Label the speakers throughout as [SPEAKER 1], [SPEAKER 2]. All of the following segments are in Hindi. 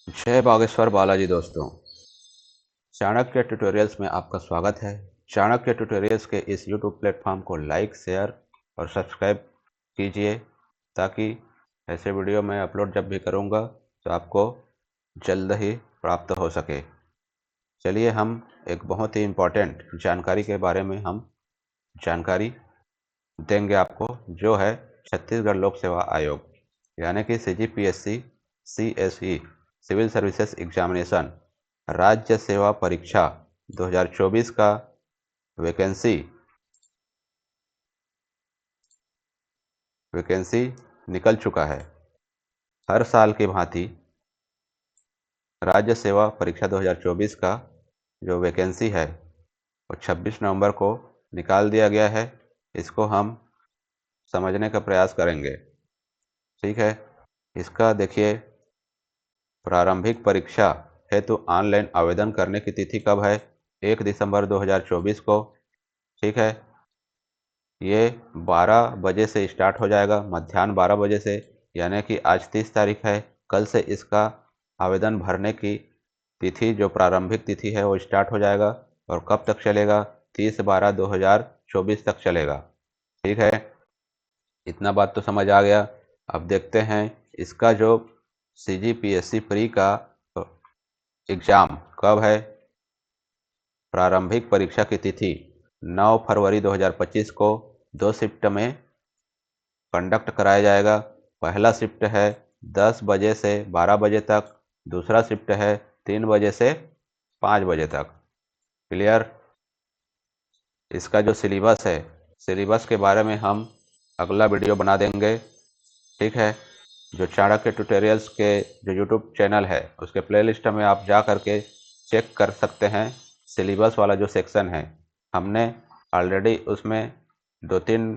[SPEAKER 1] जय बागेश्वर बालाजी दोस्तों। चाणक्य ट्यूटोरियल्स में आपका स्वागत है। चाणक्य ट्यूटोरियल्स के इस YouTube प्लेटफॉर्म को लाइक, शेयर और सब्सक्राइब कीजिए ताकि ऐसे वीडियो मैं अपलोड जब भी करूंगा तो आपको जल्द ही प्राप्त हो सके। चलिए हम एक बहुत ही इम्पोर्टेंट जानकारी के बारे में हम जानकारी देंगे आपको, जो है छत्तीसगढ़ लोक सेवा आयोग यानी कि CGPSC CSE civil services examination राज्य सेवा परीक्षा 2024 का वैकेंसी निकल चुका है। हर साल की भांति राज्य सेवा परीक्षा 2024 का जो वैकेंसी है वो 26 नवंबर को निकाल दिया गया है। इसको हम समझने का प्रयास करेंगे। ठीक है, इसका देखिए, प्रारंभिक परीक्षा हेतु ऑनलाइन आवेदन करने की तिथि कब है? 1 दिसंबर 2024 को। ठीक है, ये 12 बजे से स्टार्ट हो जाएगा, मध्याह्न 12 बजे से, यानी कि आज 30 तारीख है। कल से इसका आवेदन भरने की तिथि, जो प्रारंभिक तिथि है, वो स्टार्ट हो जाएगा और कब तक चलेगा? 30/12/2024 तक चलेगा। ठीक है, इतना बात तो समझ आ गया। अब देखते हैं इसका जो CGPSC प्री का एग्ज़ाम कब है। प्रारंभिक परीक्षा की तिथि 9 फरवरी 2025 को 2 शिफ्ट में कंडक्ट कराया जाएगा। पहला शिफ्ट है 10 बजे से 12 बजे तक, दूसरा शिफ्ट है 3 बजे से 5 बजे तक। क्लियर? इसका जो सिलेबस है, सिलेबस के बारे में हम अगला वीडियो बना देंगे। ठीक है, जो चाणक्य ट्यूटोरियल्स के जो यूट्यूब चैनल है उसके प्लेलिस्ट में आप जा करके चेक कर सकते हैं। सिलेबस वाला जो सेक्शन है, हमने ऑलरेडी उसमें 2-3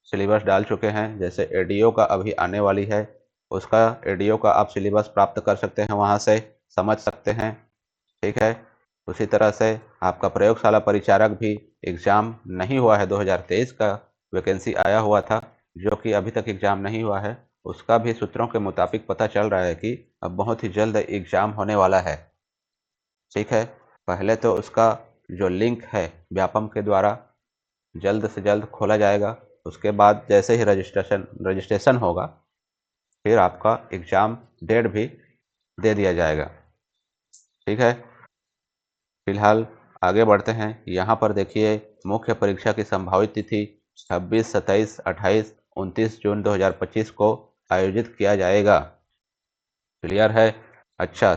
[SPEAKER 1] सिलेबस डाल चुके हैं। जैसे ADO का अभी आने वाली है, उसका ADO का आप सिलेबस प्राप्त कर सकते हैं, वहाँ से समझ सकते हैं। ठीक है, उसी तरह से आपका प्रयोगशाला परिचारक भी एग्ज़ाम नहीं हुआ है, 2023 का वैकेंसी आया हुआ था, जो कि अभी तक एग्ज़ाम नहीं हुआ है। उसका भी सूत्रों के मुताबिक पता चल रहा है कि अब बहुत ही जल्द एग्ज़ाम होने वाला है। ठीक है, पहले तो उसका जो लिंक है व्यापम के द्वारा जल्द से जल्द खोला जाएगा। उसके बाद जैसे ही रजिस्ट्रेशन होगा, फिर आपका एग्ज़ाम डेट भी दे दिया जाएगा। ठीक है, फिलहाल आगे बढ़ते हैं। यहाँ पर देखिए, मुख्य परीक्षा की संभावित तिथि 26, 27, 28, 29 जून 2025 को आयोजित किया जाएगा। क्लियर है? अच्छा,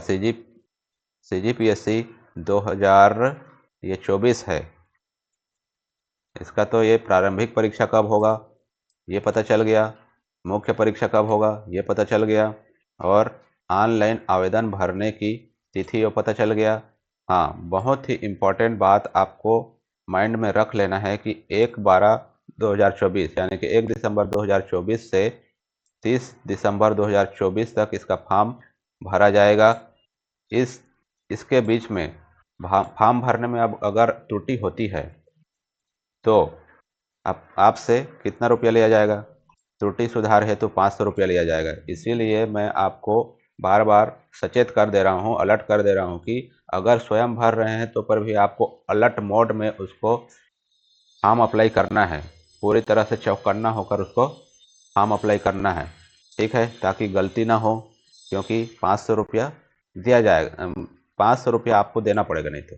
[SPEAKER 1] CGPSC 2024 है। इसका तो ये प्रारंभिक परीक्षा कब होगा ये पता चल गया, मुख्य परीक्षा कब होगा ये पता चल गया, और ऑनलाइन आवेदन भरने की तिथि वो पता चल गया। हाँ, बहुत ही इम्पोर्टेंट बात आपको माइंड में रख लेना है कि 1/12/2024 यानी कि 1 दिसंबर 2024 से 30 दिसंबर 2024 तक इसका फॉर्म भरा जाएगा। इसके बीच में फॉर्म भरने में अब अगर त्रुटि होती है तो आपसे कितना रुपया लिया जाएगा? त्रुटि सुधार हेतु 500 रुपया लिया जाएगा। इसीलिए मैं आपको बार बार सचेत कर दे रहा हूँ, अलर्ट कर दे रहा हूँ कि अगर स्वयं भर रहे हैं तो पर भी आपको अलर्ट मोड में उसको फॉर्म अप्लाई करना है, पूरी तरह से चौकन्ना होकर उसको फॉर्म अप्लाई करना है। ठीक है, ताकि गलती ना हो, क्योंकि 500 रुपया दिया जाएगा, 500 रुपया आपको देना पड़ेगा नहीं तो।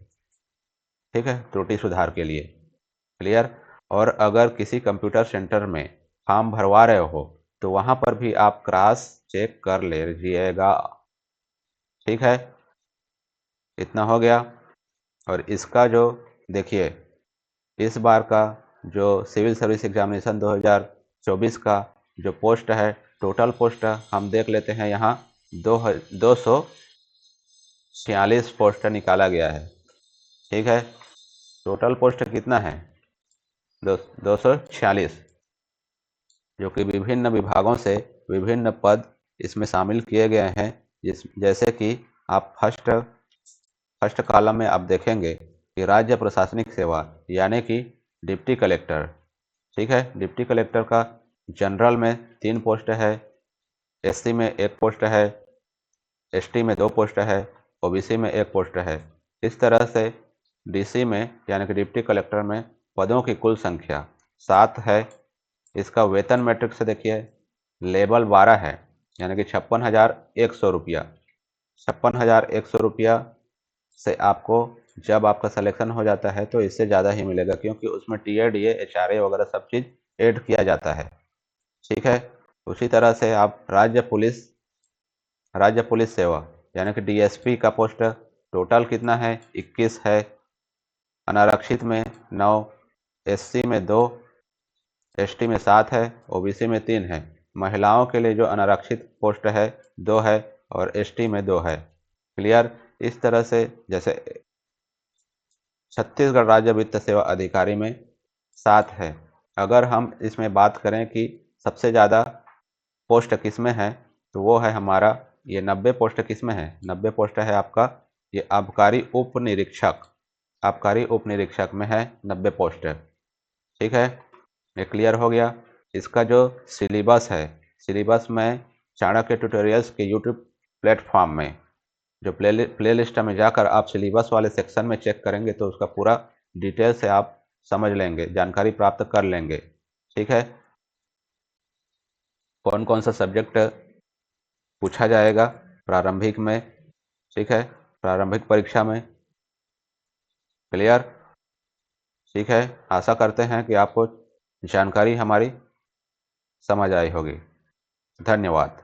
[SPEAKER 1] ठीक है, त्रुटि सुधार के लिए। क्लियर? और अगर किसी कंप्यूटर सेंटर में फॉर्म भरवा रहे हो तो वहाँ पर भी आप क्रॉस चेक कर लीजिएगा। ठीक है, इतना हो गया। और इसका जो देखिए, इस बार का जो सिविल सर्विस एग्जामिनेशन 2024 का जो पोस्ट है, टोटल पोस्ट हम देख लेते हैं। यहाँ 246 पोस्ट निकाला गया है। ठीक है, टोटल पोस्ट कितना है? 246, जो कि विभिन्न विभागों से विभिन्न पद इसमें शामिल किए गए हैं। जैसे कि आप फर्स्ट कॉलम में आप देखेंगे कि राज्य प्रशासनिक सेवा यानी कि डिप्टी कलेक्टर। ठीक है, डिप्टी कलेक्टर का जनरल में 3 पोस्ट है, SC में 1 पोस्ट है, एसटी में 2 पोस्ट है, ओबीसी में 1 पोस्ट है। इस तरह से डीसी में यानी कि डिप्टी कलेक्टर में पदों की कुल संख्या 7 है। इसका वेतन मैट्रिक से देखिए, लेवल 12 है यानी कि 56,100 रुपया। 56,100 रुपया से आपको जब आपका सिलेक्शन हो जाता है तो इससे ज़्यादा ही मिलेगा, क्योंकि उसमें टीए डीए एचआरए वगैरह सब चीज़ ऐड किया जाता है। ठीक है। उसी तरह से आप राज्य पुलिस सेवा यानी कि डीएसपी का पोस्ट टोटल कितना है, 21 है। अनारक्षित में 9, एससी में 2, एसटी में 7 है, ओबीसी में 3 है। महिलाओं के लिए जो अनारक्षित पोस्ट है 2 है और एसटी में 2 है। क्लियर। इस तरह से जैसे छत्तीसगढ़ राज्य वित्त सेवा अधिकारी में 7 है। अगर हम इसमें बात करें कि सबसे ज़्यादा पोस्ट किस में है, तो वो है हमारा ये 90 पोस्ट किस में है, 90 पोस्ट है आपका ये आबकारी उप निरीक्षक, आबकारी उप निरीक्षक में है 90 पोस्ट। ठीक है, ये क्लियर हो गया। इसका जो सिलेबस है, सिलेबस में चाणक्य ट्यूटोरियल्स के यूट्यूब प्लेटफॉर्म में जो प्ले लिस्ट में जाकर आप सिलेबस वाले सेक्शन में चेक करेंगे तो उसका पूरा डिटेल से आप समझ लेंगे, जानकारी प्राप्त कर लेंगे। ठीक है, कौन कौन सा सब्जेक्ट पूछा जाएगा प्रारंभिक में, ठीक है, प्रारंभिक परीक्षा में। क्लियर। ठीक है, आशा करते हैं कि आपको जानकारी हमारी समझ आई होगी। धन्यवाद।